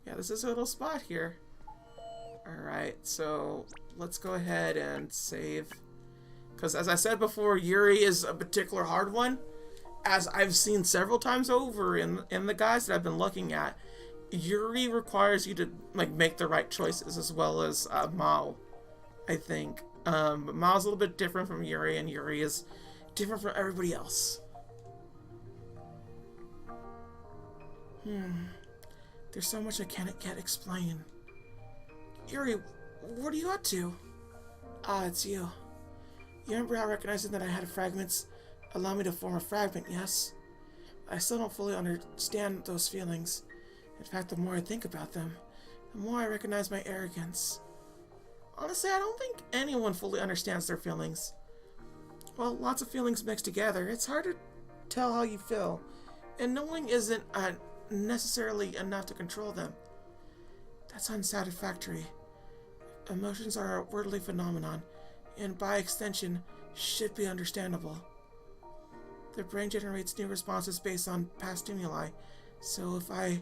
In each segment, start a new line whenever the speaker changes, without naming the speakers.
Yeah, this is a little spot here. Alright, so let's go ahead and save. Because as I said before, Yuri is a particular hard one. As I've seen several times over in the guides that I've been looking at, Yuri requires you to like make the right choices, as well as Mao, I think. But Mao's a little bit different from Yuri, and Yuri is different from everybody else. There's so much I can't yet explain. Yuri, what are you up to? Ah, it's you. You remember how recognizing that I had fragments allowed me to form a fragment, yes? I still don't fully understand those feelings. In fact, the more I think about them, the more I recognize my arrogance. Honestly, I don't think anyone fully understands their feelings. Well, lots of feelings mixed together. It's hard to tell how you feel, and knowing isn't necessarily enough to control them. That's unsatisfactory. Emotions are a worldly phenomenon, and by extension, should be understandable. The brain generates new responses based on past stimuli, so if I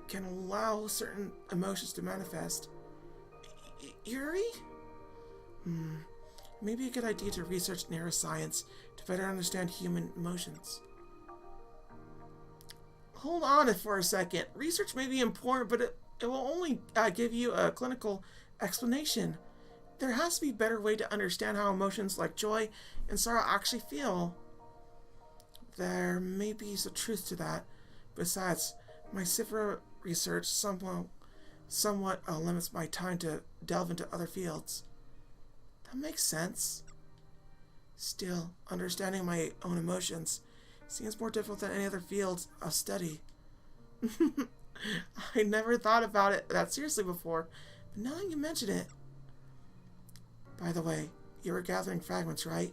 can allow certain emotions to manifest... Yuri? Maybe a good idea to research neuroscience to better understand human emotions. Hold on for a second. Research may be important, but it will only give you a clinical explanation. There has to be a better way to understand how emotions like joy and sorrow actually feel. There may be some truth to that. Besides, my cipher research somewhat limits my time to delve into other fields. That makes sense. Still, understanding my own emotions seems more difficult than any other field of study. I never thought about it that seriously before, but now that you mention it... By the way, you were gathering fragments, right?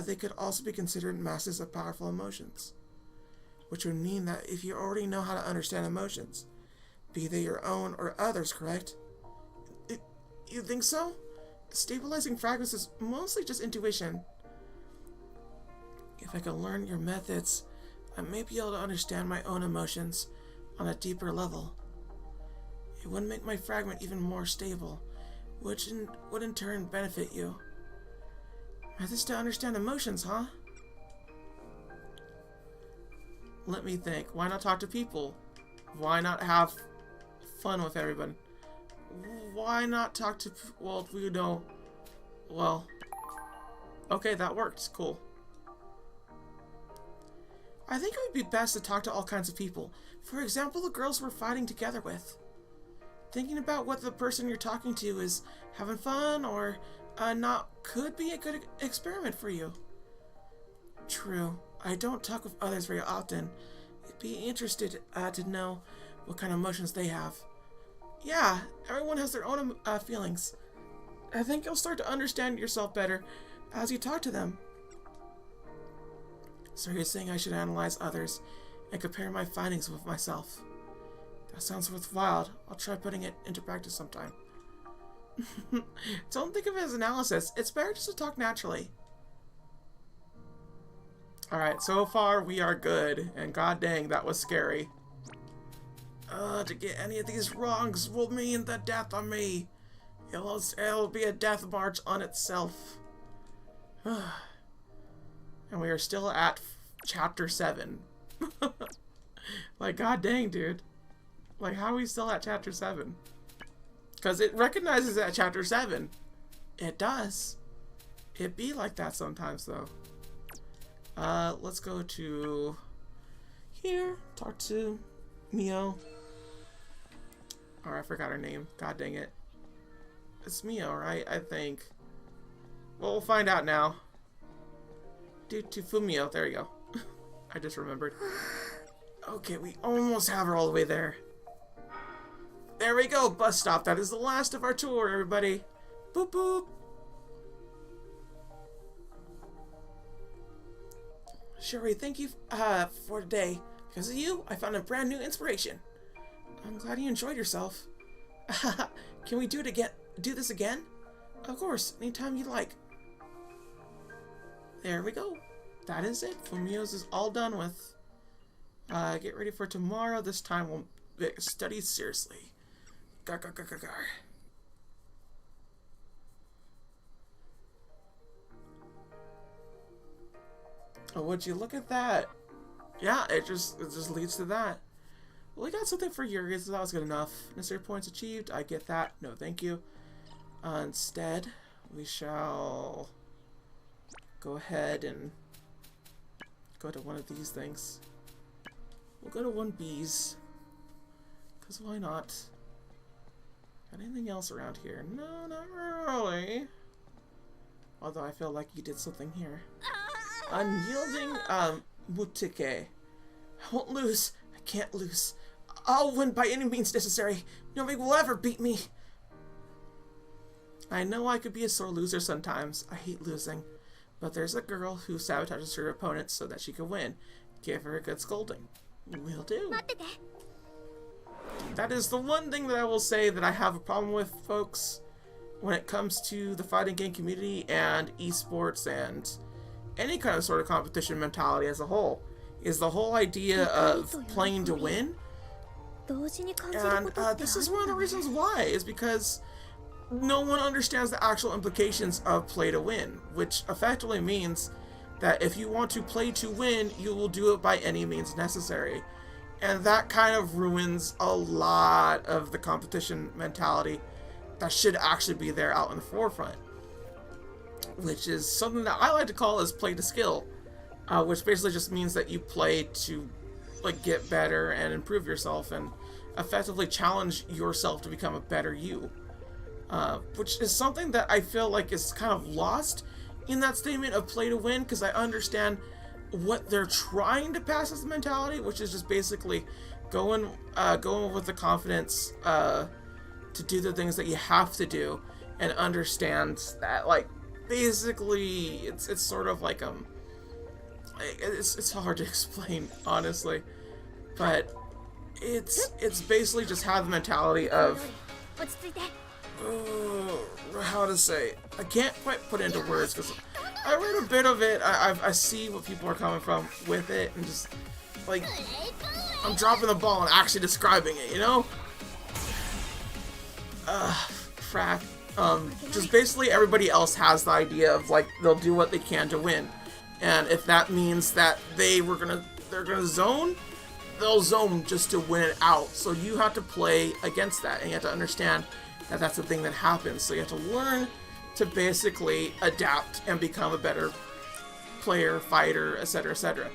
They could also be considered masses of powerful emotions, which would mean that if you already know how to understand emotions, be they your own or others, correct? You think so? Stabilizing fragments is mostly just intuition. If I could learn your methods, I may be able to understand my own emotions on a deeper level. It would make my fragment even more stable, which would in turn benefit you. Methods to understand emotions, huh? Let me think. Why not talk to people? Why not have fun with everyone? Why not talk to... Well, we know... Well... Okay, that worked. Cool. I think it would be best to talk to all kinds of people. For example, the girls we're fighting together with. Thinking about what the person you're talking to is having fun or not could be a good experiment for you. True. I don't talk with others very often. I'd be interested to know what kind of emotions they have. Yeah, everyone has their own feelings. I think you'll start to understand yourself better as you talk to them. So you're saying I should analyze others and compare my findings with myself. That sounds worthwhile. I'll try putting it into practice sometime. Don't think of it as analysis. It's better just to talk naturally. Alright, so far we are good. And god dang, that was scary. To get any of these wrongs will mean the death of me. It'll be a death march on itself. And we are still at chapter 7. Like, god dang, dude. Like, how are we still at chapter 7? Because it recognizes that chapter 7. It does. It be like that sometimes, though. Let's go to here. Talk to Mio. Or I forgot her name. God dang it. It's Mio, right? I think. Well, we'll find out now. To Fumio. There you go. I just remembered. Okay, we almost have her all the way there. There we go, bus stop. That is the last of our tour, everybody. Boop, boop. Yuri, thank you for today. Because of you, I found a brand new inspiration. I'm glad you enjoyed yourself. Can we do this again? Of course, anytime you like. There we go. That is it. Fumio's is all done with. Get ready for tomorrow. This time study seriously. Gar, gar, gar, gar, gar. Oh, would you look at that? Yeah, it just leads to that. Well, we got something for Yuri, so that was good enough. Necessary points achieved. I get that. No, thank you. Instead, we shall go ahead and go to one of these things. We'll go to 1B's. Because why not? Got anything else around here? No, not really. Although I feel like you did something here. Unyielding, Mutike. I won't lose. I can't lose. I'll win by any means necessary. Nobody will ever beat me. I know I could be a sore loser sometimes. I hate losing. But there's a girl who sabotages her opponents so that she can win. Give her a good scolding. Will do. That is the one thing that I will say that I have a problem with, folks, when it comes to the fighting game community and esports and any kind of sort of competition mentality as a whole, is the whole idea of playing to win. And this is one of the reasons why, is because no one understands the actual implications of play to win, which effectively means that if you want to play to win, you will do it by any means necessary. And that kind of ruins a lot of the competition mentality that should actually be there out in the forefront. Which is something that I like to call as play to skill, which basically just means that you play to like get better and improve yourself and effectively challenge yourself to become a better you. Which is something that I feel like is kind of lost in that statement of play to win, because I understand what they're trying to pass as the mentality, which is just basically going with the confidence to do the things that you have to do, and understand that like basically it's sort of like it's hard to explain honestly, but it's basically just have the mentality of how to say, I can't quite put it into words because I read a bit of it. I see what people are coming from with it, and just like I'm dropping the ball and actually describing it, you know? Frack. Just basically everybody else has the idea of like they'll do what they can to win, and if that means that they're gonna zone, they'll zone just to win it out. So you have to play against that, and you have to understand that that's the thing that happens. So you have to learn to basically adapt and become a better player, fighter, etc., etc.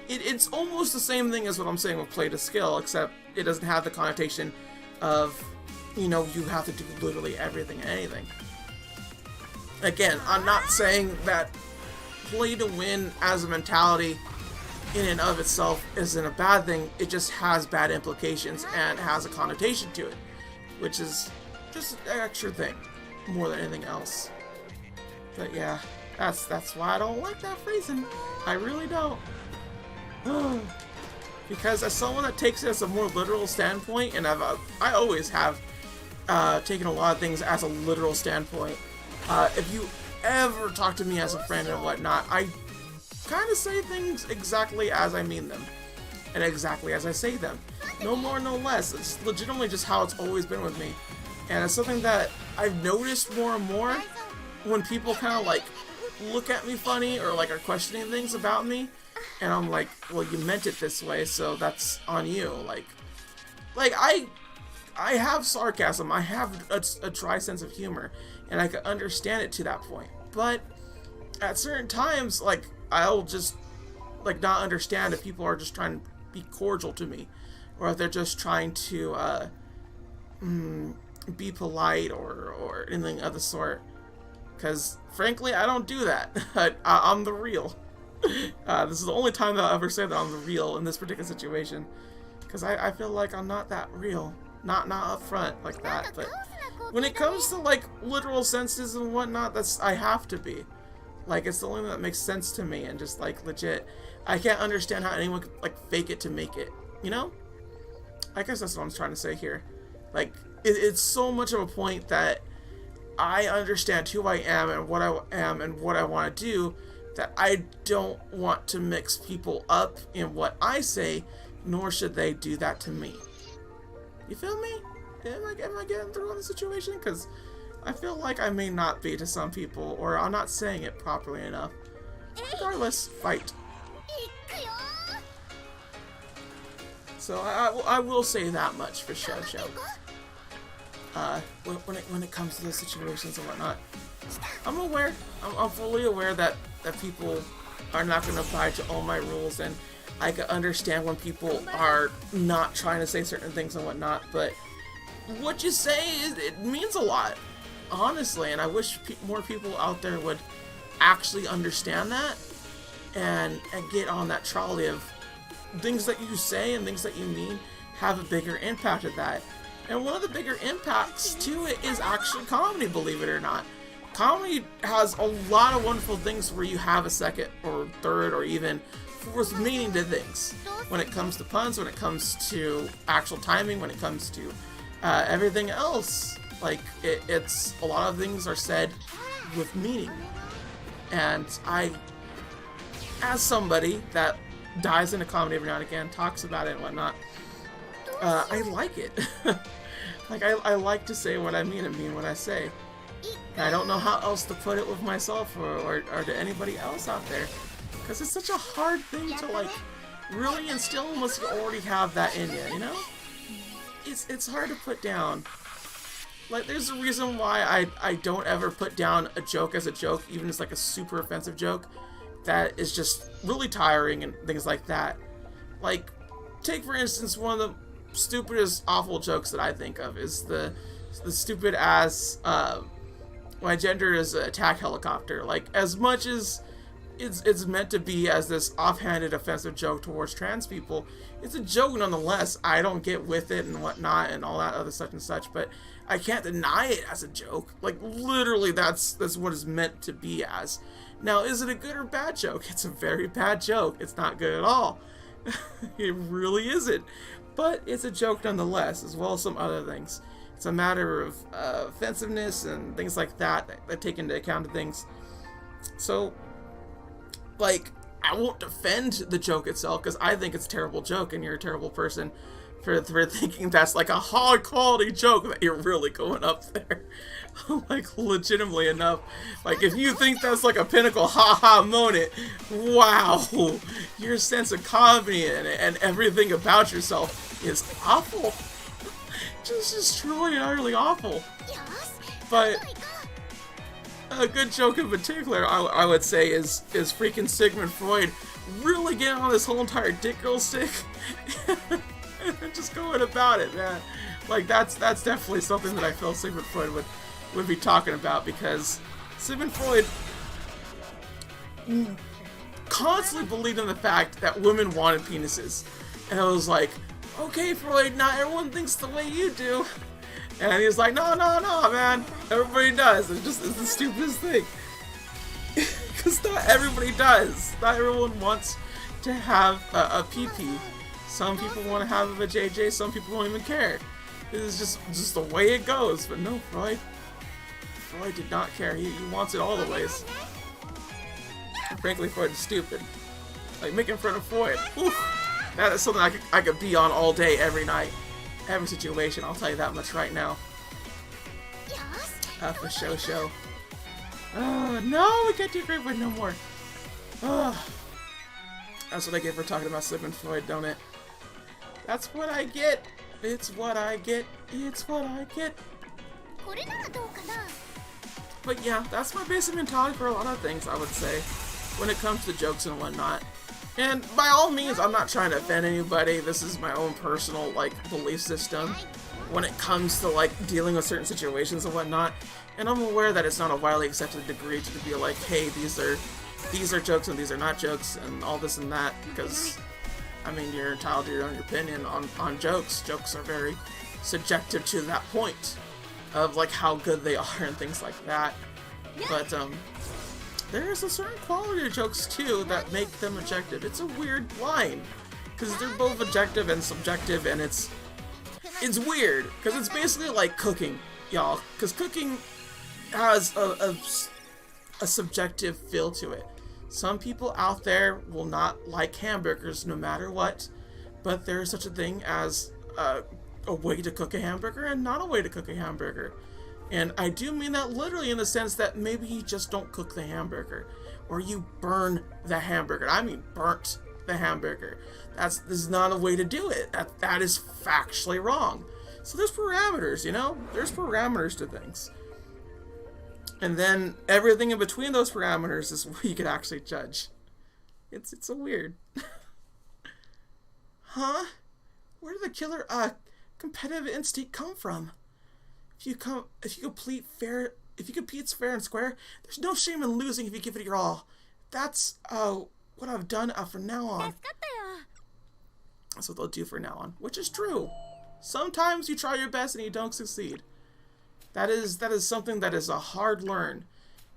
It's almost the same thing as what I'm saying with play to skill, except it doesn't have the connotation of, you know, you have to do literally everything and anything. Again, I'm not saying that play to win as a mentality in and of itself isn't a bad thing. It just has bad implications and has a connotation to it, which is just an extra thing more than anything else. But yeah, that's why I don't like that phrasing. I really don't. Because as someone that takes it as a more literal standpoint, and I always have taken a lot of things as a literal standpoint. If you ever talk to me as a friend and whatnot, I kind of say things exactly as I mean them, and exactly as I say them. No more, no less. It's legitimately just how it's always been with me. And it's something that I've noticed more and more when people kind of like look at me funny or like are questioning things about me, and I'm like, well, you meant it this way, so that's on you. Like I have sarcasm, I have a dry sense of humor, and I can understand it to that point. But at certain times, like, I'll just like not understand if people are just trying to be cordial to me, or if they're just trying to be polite or anything of the sort. Because frankly, I don't do that. I'm the real. This is the only time that I'll ever say that I'm the real in this particular situation, because I feel like I'm not that real, not up front like that. But when it comes to like literal senses and whatnot, I have to be. Like, it's the only thing that makes sense to me, and just like legit, I can't understand how anyone could like fake it to make it, you know? I guess that's what I'm trying to say here. Like, it's so much of a point that I understand who I am and what I am and what I want to do, that I don't want to mix people up in what I say, nor should they do that to me. You feel me? Am I getting through on the situation? Because I feel like I may not be to some people, or I'm not saying it properly enough. Regardless, fight. So I will say that much for Shosho. When it comes to those situations and whatnot, I'm aware. I'm fully aware that people are not going to abide to all my rules, and I can understand when people are not trying to say certain things and whatnot. But what you say, it means a lot, honestly. And I wish more people out there would actually understand that and get on that trolley of things that you say and things that you mean have a bigger impact of that. And one of the bigger impacts to it is actually comedy, believe it or not. Comedy has a lot of wonderful things where you have a second or third or even fourth meaning to things. When it comes to puns, when it comes to actual timing, when it comes to everything else. Like, it's a lot of things are said with meaning. And I, as somebody that dives into comedy every now and again, talks about it and whatnot, I like it. Like, I like to say what I mean and mean what I say. And I don't know how else to put it with myself or to anybody else out there. Because it's such a hard thing to, like, really instill unless you already have that in you, you know? It's hard to put down. Like, there's a reason why I don't ever put down a joke as a joke, even if it's like a super offensive joke that is just really tiring and things like that. Like, take for instance one of the stupidest awful jokes that I think of is the stupid ass my gender is an attack helicopter. Like, as much as it's meant to be as this offhanded offensive joke towards trans people, it's a joke nonetheless. I don't get with it and whatnot and all that other such and such, but I can't deny it as a joke. Like, literally that's what it's meant to be as. Now, is it a good or bad joke? It's a very bad joke. It's not good at all. It really isn't. But it's a joke nonetheless, as well as some other things. It's a matter of offensiveness and things like that take into account of things. So, like, I won't defend the joke itself because I think it's a terrible joke and you're a terrible person for thinking that's like a high quality joke that you're really going up there. Like, legitimately enough. Like, if you think that's like a pinnacle ha-ha moment, wow, your sense of comedy and everything about yourself is awful. Just truly and utterly awful. But a good joke in particular, I would say, is freaking Sigmund Freud really getting on this whole entire dick girl stick and just going about it, man. Like, that's definitely something that I feel Sigmund Freud would be talking about, because Sigmund Freud constantly believed in the fact that women wanted penises. And I was like, okay, Freud, not everyone thinks the way you do. And he was like, no, man, everybody does. It's the stupidest thing. Because not everybody does. Not everyone wants to have a PP. Some people want to have a JJ, some people won't even care. This is just the way it goes. But no, Freud did not care. He wants it all the ways. And frankly, Freud is stupid. Like, making fun of Freud. Oof. That is something I could be on all day, every night, every situation. I'll tell you that much right now. For show. No, we can't do great with no more. That's what I get for talking about Sigmund Freud, don't it? That's what I get. It's what I get. It's what I get. But yeah, that's my basic mentality for a lot of things, I would say, when it comes to jokes and whatnot. And by all means, I'm not trying to offend anybody. This is my own personal, like, belief system when it comes to, like, dealing with certain situations and whatnot. And I'm aware that it's not a widely accepted degree to be like, hey, these are jokes and these are not jokes and all this and that, because, I mean, you're entitled to your own opinion on jokes. Jokes are very subjective to that point of, like, how good they are and things like that. But, there's a certain quality of jokes, too, that make them objective. It's a weird line, because they're both objective and subjective, and it's weird, because it's basically like cooking, y'all, because cooking has a subjective feel to it. Some people out there will not like hamburgers no matter what, but there's such a thing as a way to cook a hamburger and not a way to cook a hamburger. And I do mean that literally in the sense that maybe you just don't cook the hamburger, or you burn the hamburger. I mean burnt the hamburger. This is not a way to do it. That is factually wrong. So there's parameters, you know? There's parameters to things. And then everything in between those parameters is where you can actually judge. It's so weird. Huh? Where did the killer competitive instinct come from? If you compete fair and square, there's no shame in losing if you give it your all. That's what I've done from now on. That's what they'll do from now on, which is true. Sometimes you try your best and you don't succeed. That is something that is a hard learn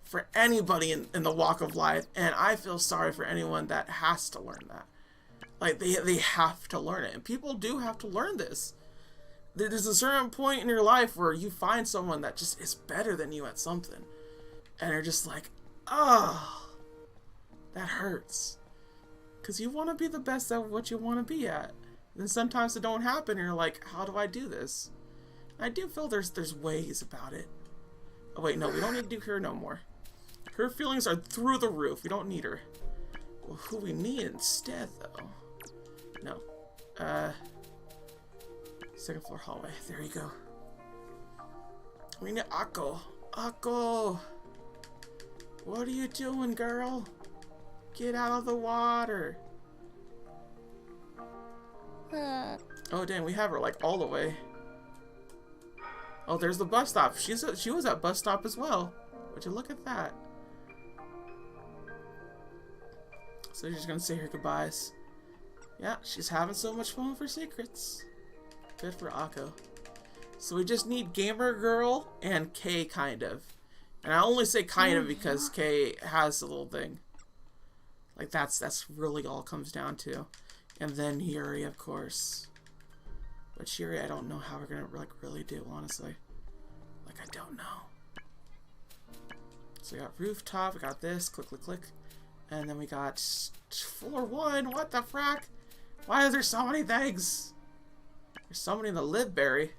for anybody in the walk of life, and I feel sorry for anyone that has to learn that. Like, they have to learn it, and people do have to learn this. There's a certain point in your life where you find someone that just is better than you at something, and you're just like, oh, that hurts. Because you want to be the best at what you want to be at. And then sometimes it don't happen, and you're like, how do I do this? I do feel there's ways about it. Oh wait, no, we don't need to do her no more. Her feelings are through the roof. We don't need her. Well, who we need instead, though? No. Second floor hallway. There you go. We need Akko. Akko! What are you doing, girl? Get out of the water. Oh, dang, we have her, like, all the way. Oh, there's the bus stop. She was at bus stop as well. Would you look at that? So you're just gonna say her goodbyes. Yeah, she's having so much fun with her secrets. Good for Akko. So we just need Gamer Girl and Kay, kind of. And I only say kind of because Kay has a little thing. Like, that's really all it comes down to. And then Yuri, of course. But Yuri, I don't know how we're gonna really do, honestly. Like, I don't know. So we got rooftop, we got this, click, click, click. And then we got floor 1, what the frack? Why is there so many things? There's somebody in the Liveberry.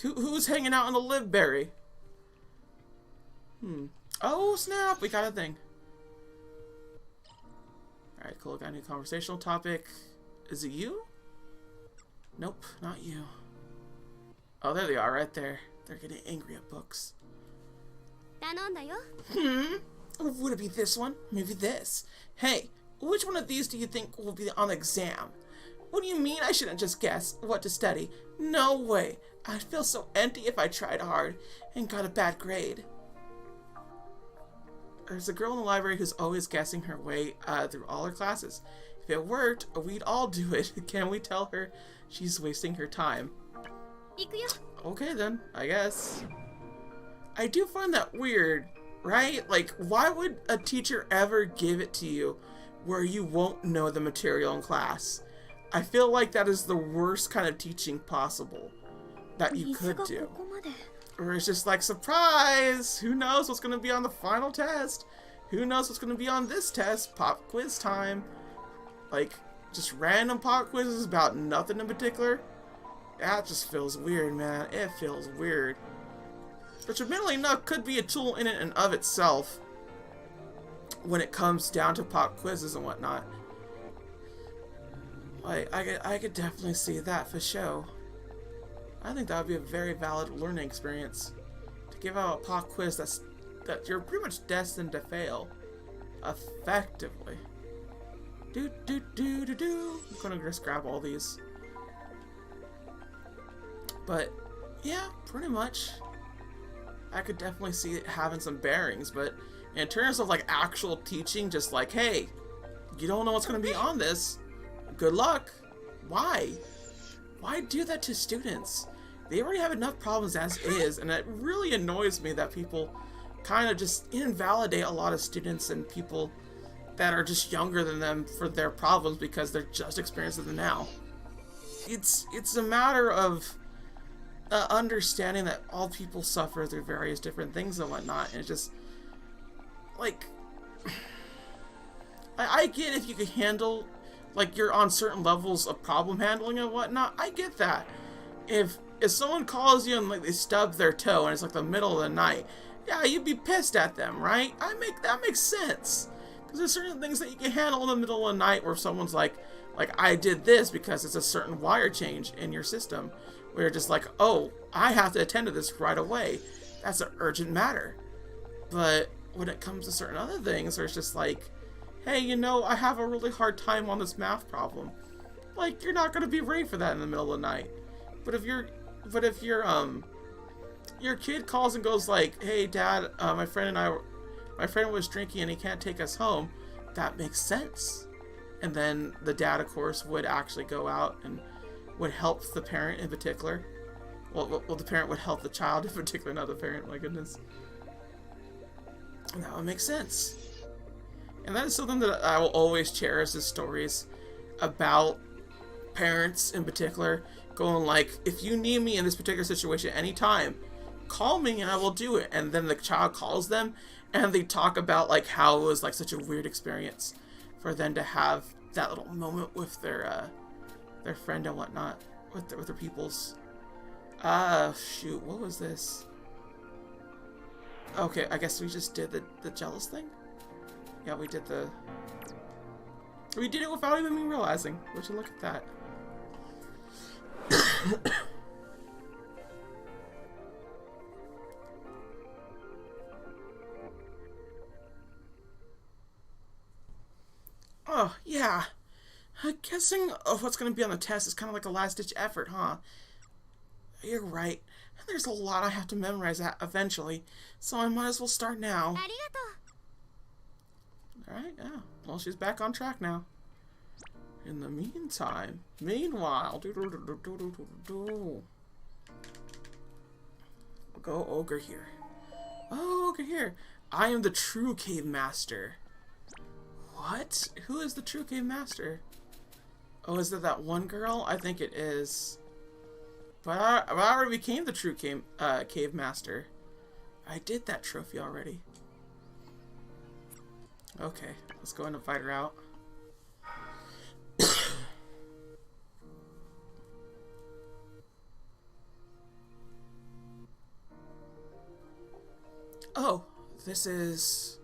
Who's hanging out in the Liveberry? Oh, snap, we got a thing. Alright, cool, got a new conversational topic. Is it you? Nope, not you. Oh, there they are, right there. They're getting angry at books. Would it be this one? Maybe this. Hey, which one of these do you think will be on the exam? What do you mean I shouldn't just guess what to study? No way. I'd feel so empty if I tried hard and got a bad grade. There's a girl in the library who's always guessing her way through all her classes. If it worked, we'd all do it. Can we tell her she's wasting her time? Okay then, I guess. I do find that weird, right? Like, why would a teacher ever give it to you where you won't know the material in class? I feel like that is the worst kind of teaching possible that you could do. Or it's just like, surprise! Who knows what's going to be on the final test? Who knows what's going to be on this test? Pop quiz time. Like, just random pop quizzes about nothing in particular. That just feels weird, man. It feels weird. Which, admittedly enough, could be a tool in and of itself when it comes down to pop quizzes and whatnot. Like, I could definitely see that for sure. I think that would be a very valid learning experience. To give out a pop quiz that you're pretty much destined to fail. Effectively. I'm gonna just grab all these. But, yeah, pretty much. I could definitely see it having some bearings, but in terms of, like, actual teaching, just like, hey, you don't know what's gonna be on this, good luck. Why? Why do that to students? They already have enough problems as is, and it really annoys me that people kind of just invalidate a lot of students and people that are just younger than them for their problems because they're just experiencing them now. It's a matter of understanding that all people suffer through various different things and whatnot, and it's just like, I get if you could handle like you're on certain levels of problem handling and whatnot. I get that. If someone calls you and like they stub their toe and it's like the middle of the night, yeah, you'd be pissed at them, right? That makes sense. Because there's certain things that you can handle in the middle of the night where someone's like I did this because it's a certain wire change in your system. Where you're just like, oh, I have to attend to this right away. That's an urgent matter. But when it comes to certain other things, where it's just like, hey, you know, I have a really hard time on this math problem. Like, you're not going to be ready for that in the middle of the night. But if your kid calls and goes like, hey, Dad, my friend was drinking and he can't take us home, that makes sense. And then the dad, of course, would actually go out and would help the parent in particular. Well, the parent would help the child in particular, not the parent, my goodness. And that would make sense. And that is something that I will always cherish, is stories about parents in particular going like, if you need me in this particular situation anytime, call me and I will do it. And then the child calls them and they talk about like how it was like such a weird experience for them to have that little moment with their friend and whatnot, with their peoples. Shoot, what was this? Okay, I guess we just did the jealous thing? Yeah, we did it without even me realizing. Would you look at that? Oh, yeah. Guessing what's going to be on the test is kind of like a last-ditch effort, huh? You're right. There's a lot I have to memorize eventually, so I might as well start now. Alright, yeah. Well, she's back on track now. In the meanwhile, we'll go ogre here. Oh, ogre here. I am the true cave master. What? Who is the true cave master? Oh, is it that one girl? I think it is. But I already became the true cave master. I did that trophy already. Okay, let's go and invite her out. Oh, this is...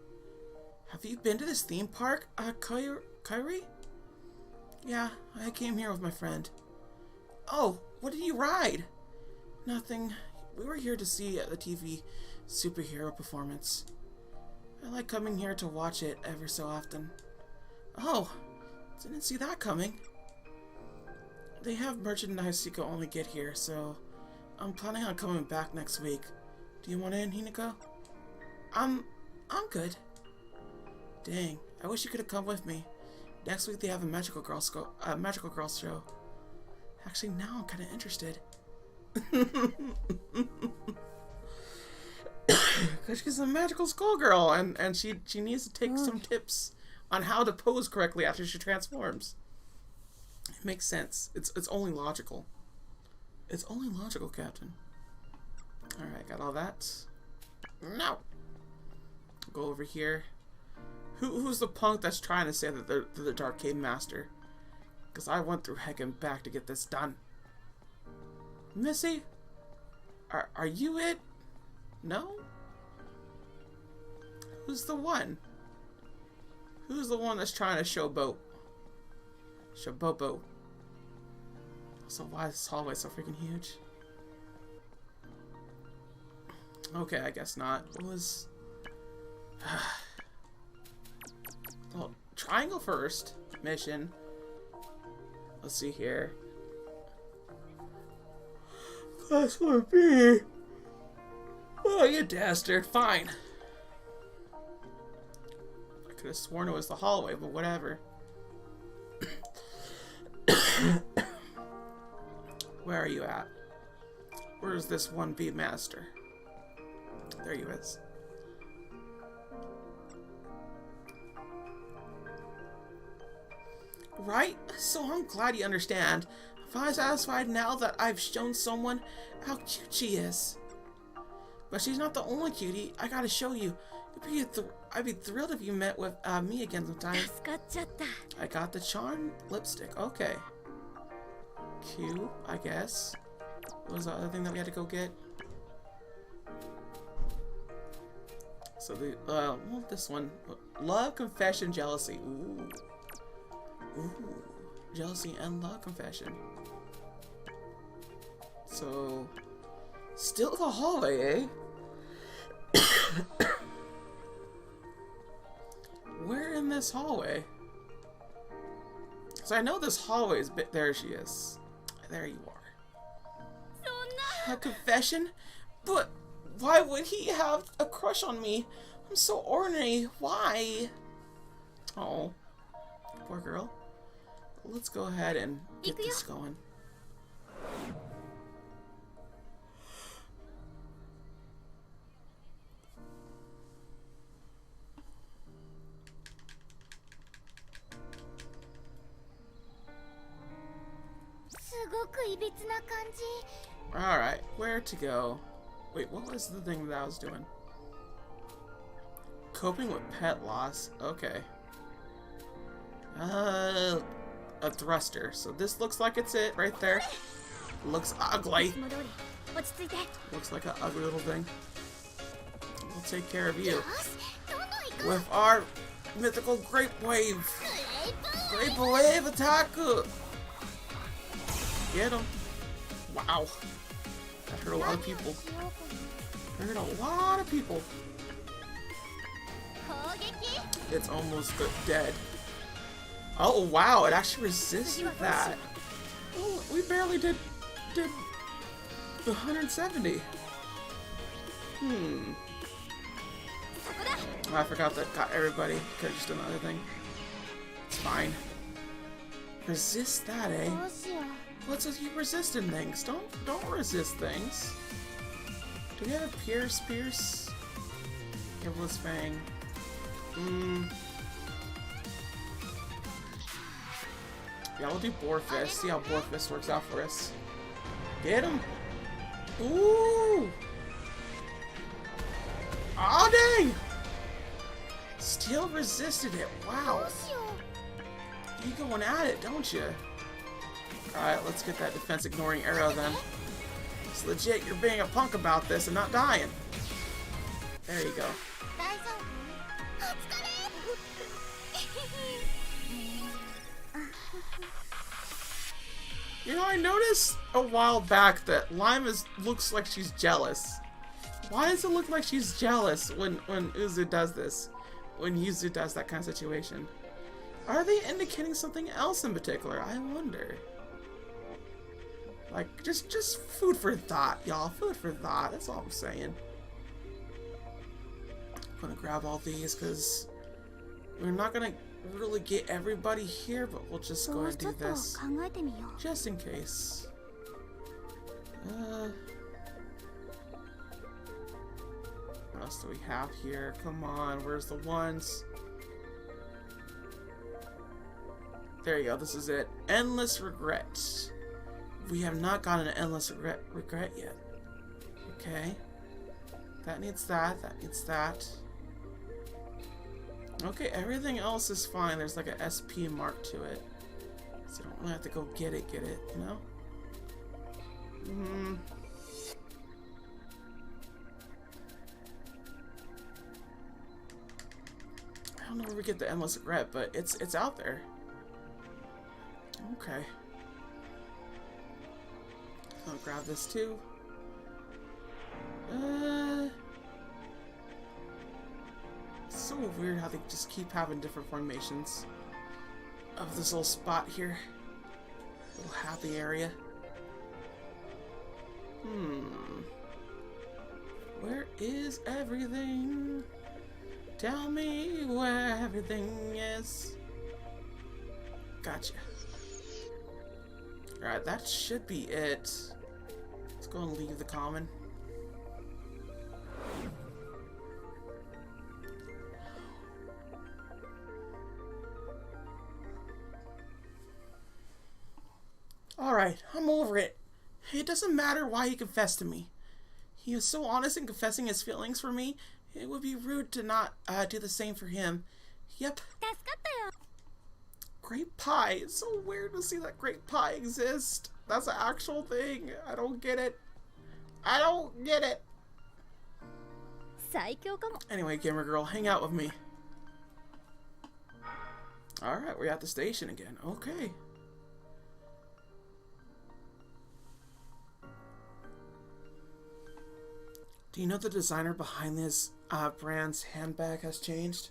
Have you been to this theme park, Kyrie? Yeah, I came here with my friend. Oh, what did you ride? Nothing. We were here to see the TV superhero performance. I like coming here to watch it ever so often. Oh, didn't see that coming. They have merchandise you can only get here, so I'm planning on coming back next week. Do you want in, Hinako? I'm good. Dang, I wish you could have come with me. Next week they have a Magical Girls show. Actually, now I'm kind of interested. Because she's a magical skullgirl, and she needs to take some tips on how to pose correctly after she transforms. It makes sense. It's only logical. It's only logical, Captain. Alright, got all that. No! Go over here. Who's the punk that's trying to say that they're the Dark Cave Master? Because I went through heck and back to get this done. Missy? Are you it? No? Who's the one? Who's the one that's trying to showboat? Showbobo. So why is this hallway so freaking huge? Okay, I guess not. What was... well, triangle first. Mission. Let's see here. Class 1B. Oh, you dastard. Fine. I could have sworn it was the hallway, but whatever. Where are you at? Where's this 1B master? There he is. Right? So I'm glad you understand. I'm satisfied now that I've shown someone how cute she is. But she's not the only cutie. I gotta show you. I'd be thrilled if you met with me again sometime. I got the charm lipstick. Okay. Q, I guess. What was the other thing that we had to go get? So the well, this one, love, confession, jealousy. Ooh, ooh, jealousy and love confession. So, still the hallway, eh? Where in this hallway? So I know this hallway is bit. There she is. There you are. A confession? But why would he have a crush on me? I'm so ordinary. Why? Oh, poor girl. Let's go ahead and get this going. Alright, where to go? Wait, what was the thing that I was doing? Coping with pet loss. Okay. A thruster. So this looks like it's it right there. Looks ugly. Looks like an ugly little thing. We'll take care of you with our mythical grape wave. Grape wave attack. Get him. Wow. That hurt a lot of people. Hurt a lot of people. It's almost dead. Oh wow, it actually resisted that. Oh, we barely did the 170. Oh, I forgot that got everybody. Could have just done another thing. It's fine. Resist that, eh? What's with you resisting things? Don't resist things. Do we have a Pierce? Gibless Fang. Yeah, we'll do Boar Fist. See how Boar Fist works out for us. Get him! Ooh! Oh dang! Still resisted it. Wow. You going at it, don't you? Alright, let's get that defense ignoring arrow then. It's legit, you're being a punk about this and not dying. There you go. You know, I noticed a while back that Lime looks like she's jealous. Why does it look like she's jealous when Uzu does this? When Yuzu does that kind of situation? Are they indicating something else in particular? I wonder. Like, just food for thought, y'all. Food for thought. That's all I'm saying. I'm gonna grab all these because we're not gonna really get everybody here, but we'll just go ahead and do this just in case. What else do we have here? Come on, where's the ones? There you go, this is it. Endless regret. We have not gotten an endless regret yet. Okay. That needs that. That needs that. Okay, everything else is fine. There's like a SP mark to it. So I don't really have to go get it, you know? I don't know where we get the endless regret, but it's out there. Okay. I'll grab this too. It's so weird how they just keep having different formations of this little spot here. Little happy area. Where is everything? Tell me where everything is. Gotcha. Alright, that should be it. Let's go and leave the common. Alright, I'm over it. It doesn't matter why he confessed to me. He was so honest in confessing his feelings for me. It would be rude to not do the same for him. Yep. Grape pie. It's so weird to see that grape pie exist. That's an actual thing. I don't get it. I don't get it. Anyway, gamer girl, hang out with me. Alright, we're at the station again. Okay. Do you know the designer behind this brand's handbag has changed?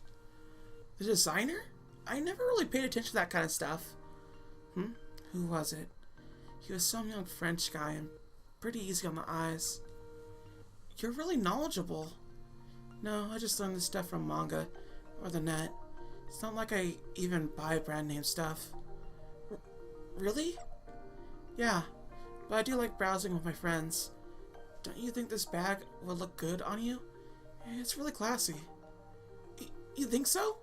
The designer? I never really paid attention to that kind of stuff. Who was it? He was some young French guy and pretty easy on the eyes. You're really knowledgeable. No, I just learned this stuff from manga or the net. It's not like I even buy brand name stuff. Really? Yeah, but I do like browsing with my friends. Don't you think this bag will look good on you? It's really classy. You think so?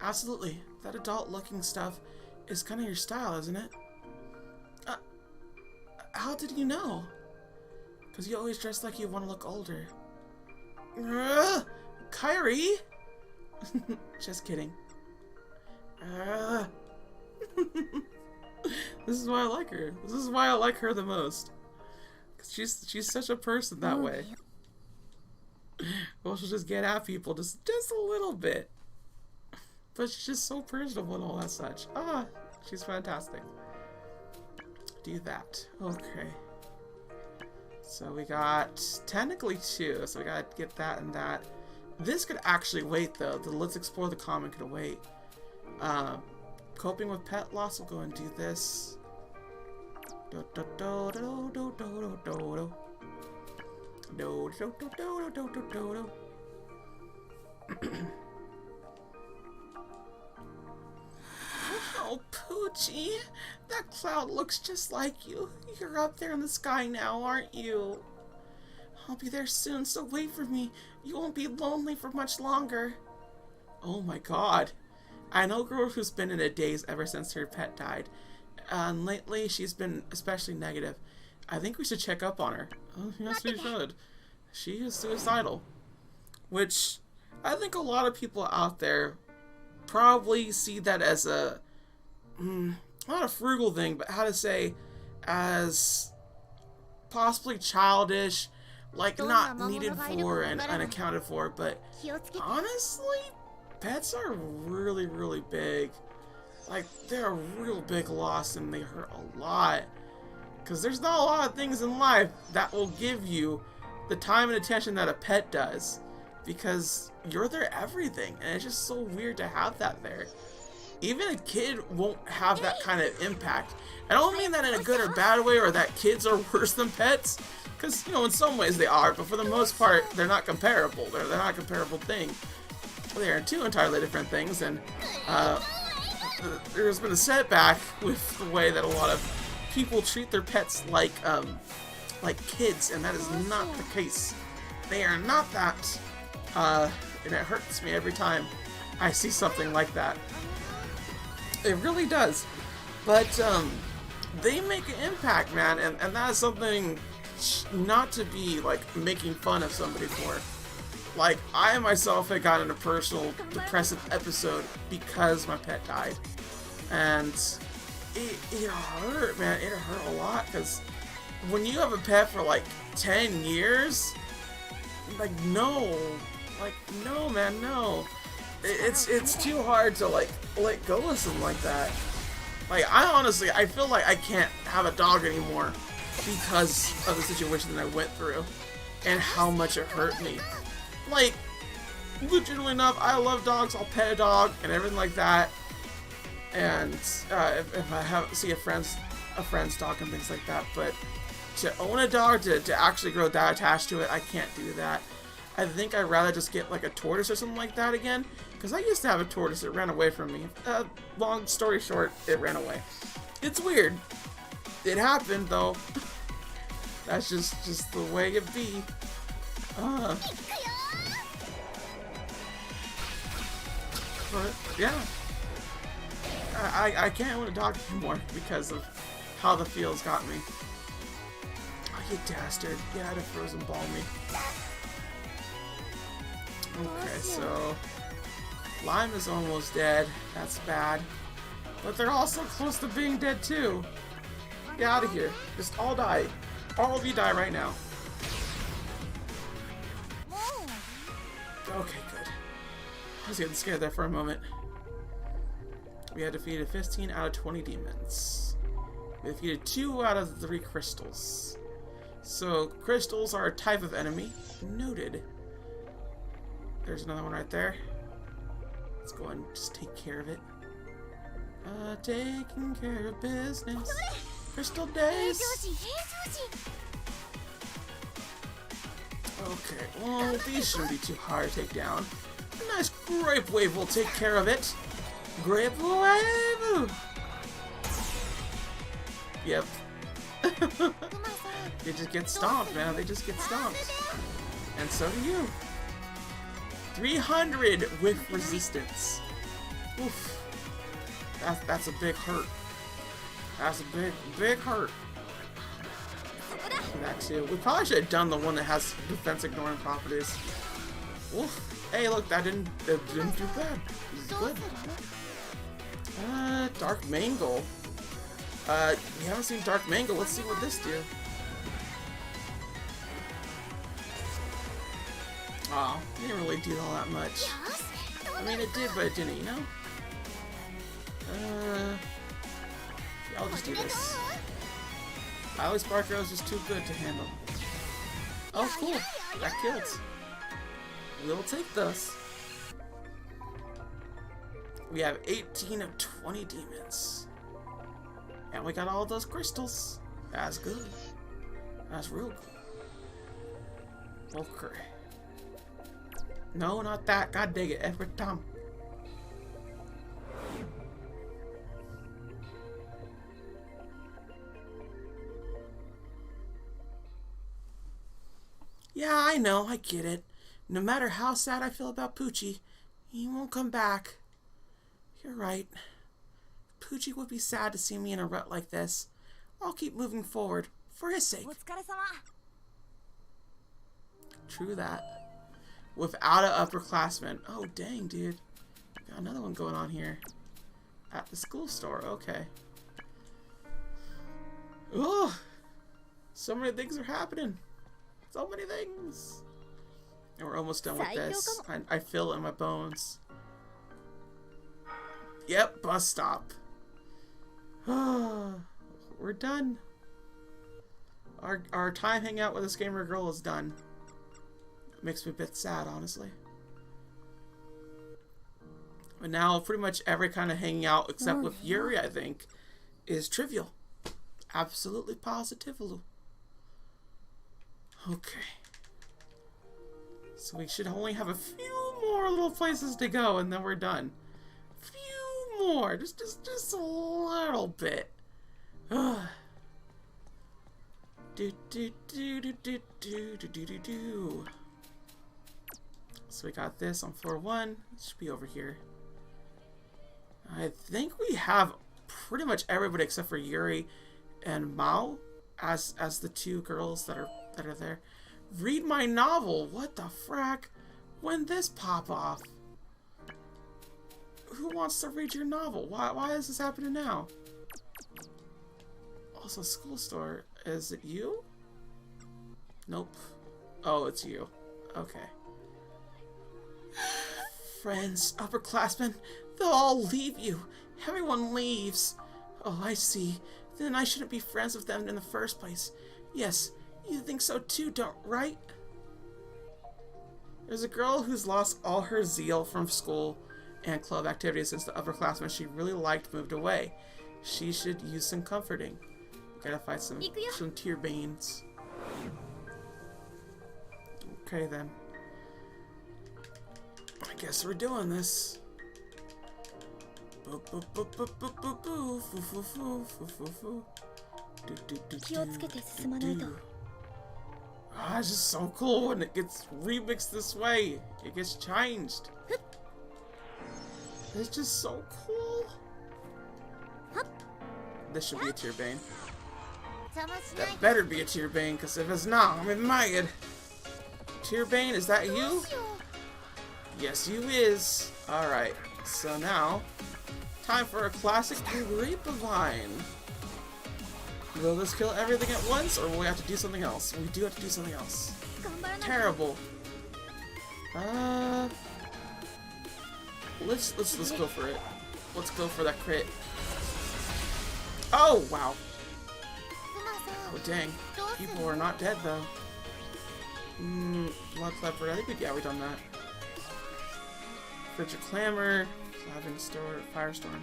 Absolutely. That adult-looking stuff is kind of your style, isn't it? How did you know? Because you always dress like you want to look older. Kyrie? Just kidding. This is why I like her. This is why I like her the most. Cause she's such a person that way. Well, she'll just get at people just a little bit. But she's just so personable and all that such. She's fantastic. Do that. Okay. So we got technically 2, so we gotta get that and that. This could actually wait though. The Let's Explore the Common could wait. Coping with pet loss, we'll go and do this. Oh, Poochie, that cloud looks just like you. You're up there in the sky now, aren't you? I'll be there soon, so wait for me. You won't be lonely for much longer. Oh my god. I know a girl who's been in a daze ever since her pet died. And lately, she's been especially negative. I think we should check up on her. Oh, yes, we should. She is suicidal. Which, I think a lot of people out there probably see that as a... not a frugal thing, but how to say, as possibly childish, like not needed for and unaccounted for, but honestly, pets are really, really big. Like, they're a real big loss and they hurt a lot. Because there's not a lot of things in life that will give you the time and attention that a pet does. Because you're their everything, and it's just so weird to have that there. Even a kid won't have that kind of impact. I don't mean that in a good or bad way, or that kids are worse than pets. Because, you know, in some ways they are, but for the most part, they're not comparable. They're not a comparable thing. They are 2 entirely different things, and there's been a setback with the way that a lot of people treat their pets like kids, and that is not the case. They are not that, and it hurts me every time I see something like that. It really does. But they make an impact, man, and that is something not to be like making fun of somebody for. Like, I myself had gotten a personal depressive episode because my pet died, and it hurt, man. It hurt a lot, because when you have a pet for like 10 years, like, no, man, no. It's too hard to like let go of something like that. Like, I feel like I can't have a dog anymore because of the situation that I went through and how much it hurt me. Like, legitimately enough, I love dogs. I'll pet a dog and everything like that. And if I see a friend's dog and things like that, but to own a dog, to actually grow that attached to it, I can't do that. I think I'd rather just get like a tortoise or something like that again, because I used to have a tortoise that ran away from me. Long story short, it ran away. It's weird. It happened though. That's just the way it be. But yeah, I can't own a dog anymore because of how the feels got me. Oh, you dastard! You had to frozen ball me. Okay, so Lime is almost dead. That's bad. But they're also close to being dead too. Get out of here. Just all die. All of you die right now. Okay, good. I was getting scared there for a moment. We had defeated 15 out of 20 demons. We defeated 2 out of 3 crystals. So, crystals are a type of enemy. Noted. There's another one right there. Let's go and just take care of it. Taking care of business. Crystal days. Okay, well, these shouldn't be too hard to take down. A nice grape wave will take care of it. Grape wave! Yep. They just get stomped, man. They just get stomped. And so do you. 300 with resistance. Oof. That's a big hurt. That's a big hurt. That too. We probably should have done the one that has defense ignoring properties. Oof. Hey, look, that didn't do bad. This is good. Dark Mangle. We haven't seen Dark Mangle. Let's see what this do. Oh, it didn't really do all that much. I mean, it did, but it didn't, you know? Yeah, I'll just do this. Highly Spark Arrow is just too good to handle. Oh, cool. That kills. We'll take this. We have 18 of 20 demons. And we got all those crystals. That's good. That's real good. Okay. No, not that. God dang it. Every time. Yeah, I know. I get it. No matter how sad I feel about Poochie, he won't come back. You're right. Poochie would be sad to see me in a rut like this. I'll keep moving forward, for his sake. True that. Without an upperclassman. Oh, dang, dude. Got another one going on here. At the school store. Okay. Oh, so many things are happening. So many things. And we're almost done with this. I feel it in my bones. Yep, bus stop. We're done. Our time hanging out with this gamer girl is done. It makes me a bit sad, honestly. But now pretty much every kind of hanging out except with Yuri, I think, is trivial. Absolutely positively. Okay. So we should only have a few more little places to go and then we're done. Few more. Just a little bit. Do do do do do do do do do do. So we got this on floor 1. It should be over here. I think we have pretty much everybody except for Yuri and Mao as the 2 girls that are there. Read my novel. What the frack? When this pop off? Who wants to read your novel? Why is this happening now? Also, school store. Is it you? Nope. Oh, it's you. Okay. Friends, upperclassmen, they'll all leave you. Everyone leaves. Oh, I see. Then I shouldn't be friends with them in the first place. Yes, you think so too, right? There's a girl who's lost all her zeal from school and club activities since the upperclassmen she really liked moved away. She should use some comforting. Gotta find some tear veins. Okay then. I guess we're doing this. Ah, it's just so cool when it gets remixed this way. It gets changed. It's just so cool. This should be a tear bane. That better be a tear bane, because if it's not, I'm mad. Tear bane, is that you? Yes, you is. Alright, so now, time for a classic grapevine. Will this kill everything at once, or will we have to do something else? We do have to do something else. Terrible. Let's go for it. Let's go for that crit. Oh, wow. Oh, dang. People are not dead, though. Blood Leopard. I think we've done that. Frigid Clamor. Firestorm.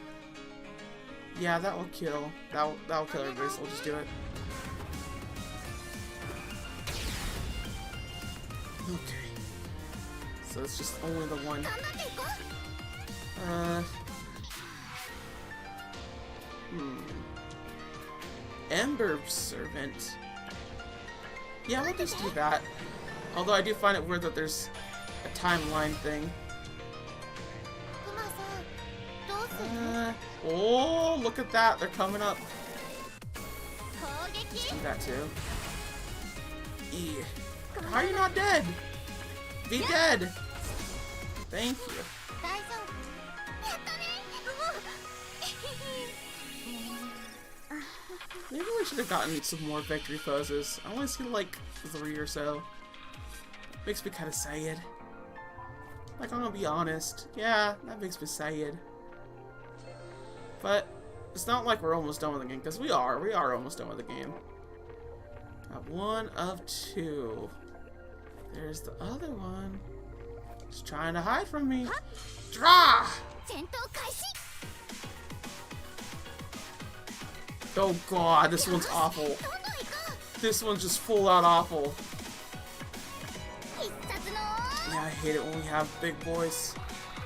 Yeah, that will kill. That'll kill everybody, so we'll just do it. Okay. So it's just only the one. Ember Servant. Yeah, we'll just do that. Although I do find it weird that there's a timeline thing. Oh, look at that. They're coming up. Let's do that too. How are you not dead? Be dead! Thank you. Maybe we should have gotten some more victory poses. I only see like 3 or so. Makes me kind of sad. Like, I'm gonna be honest. Yeah, that makes me sad. But it's not like we're almost done with the game, because we are almost done with the game. Got 1 of 2. There's the other one. He's trying to hide from me. Draw! Oh god, this one's awful. This one's just full out awful. Yeah, I hate it when we have big boys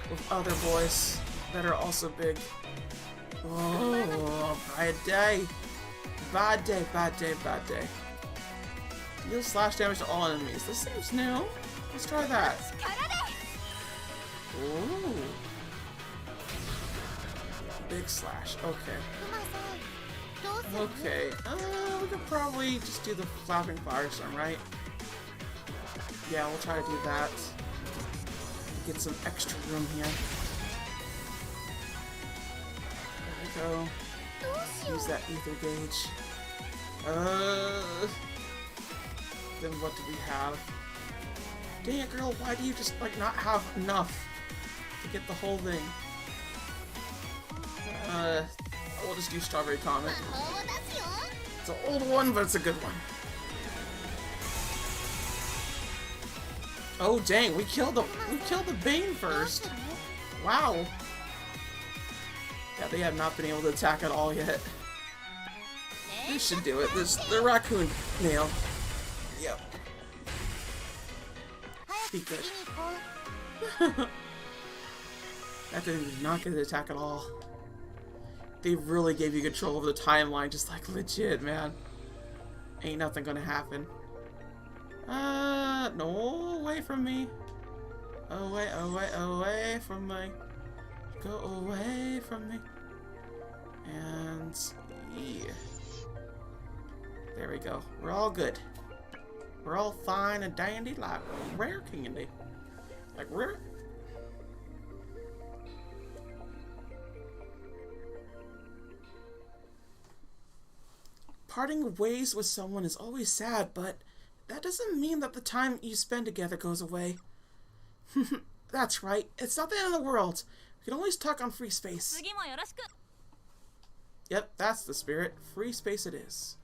with other boys that are also big. Oh, bad day. Bad day, bad day, bad day. Deal slash damage to all enemies. This seems new. Let's try that. Ooh. Big slash. Okay. Okay. We could probably just do the flapping firestorm, right? Yeah, we'll try to do that. Get some extra room here. There we go. Use that ether gauge. Then what do we have? Dang it, girl, why do you just, like, not have enough to get the whole thing? We'll just do Strawberry Comet. It's an old one, but it's a good one. Oh dang, we killed the Bane first. Wow. Yeah, they have not been able to attack at all yet. This should do it. The raccoon nail. Yep. Be good. That did not get an attack at all. They really gave you control of the timeline, just like legit, man. Ain't nothing gonna happen. No, away from me. Away, away, away from me. Go away from me. And yeah. There we go. We're all good. We're all fine and dandy like rare candy. Like rare. Parting ways with someone is always sad, but that doesn't mean that the time you spend together goes away. That's right. It's not the end of the world. We can always talk on free space. Yep, that's the spirit. Free space it is.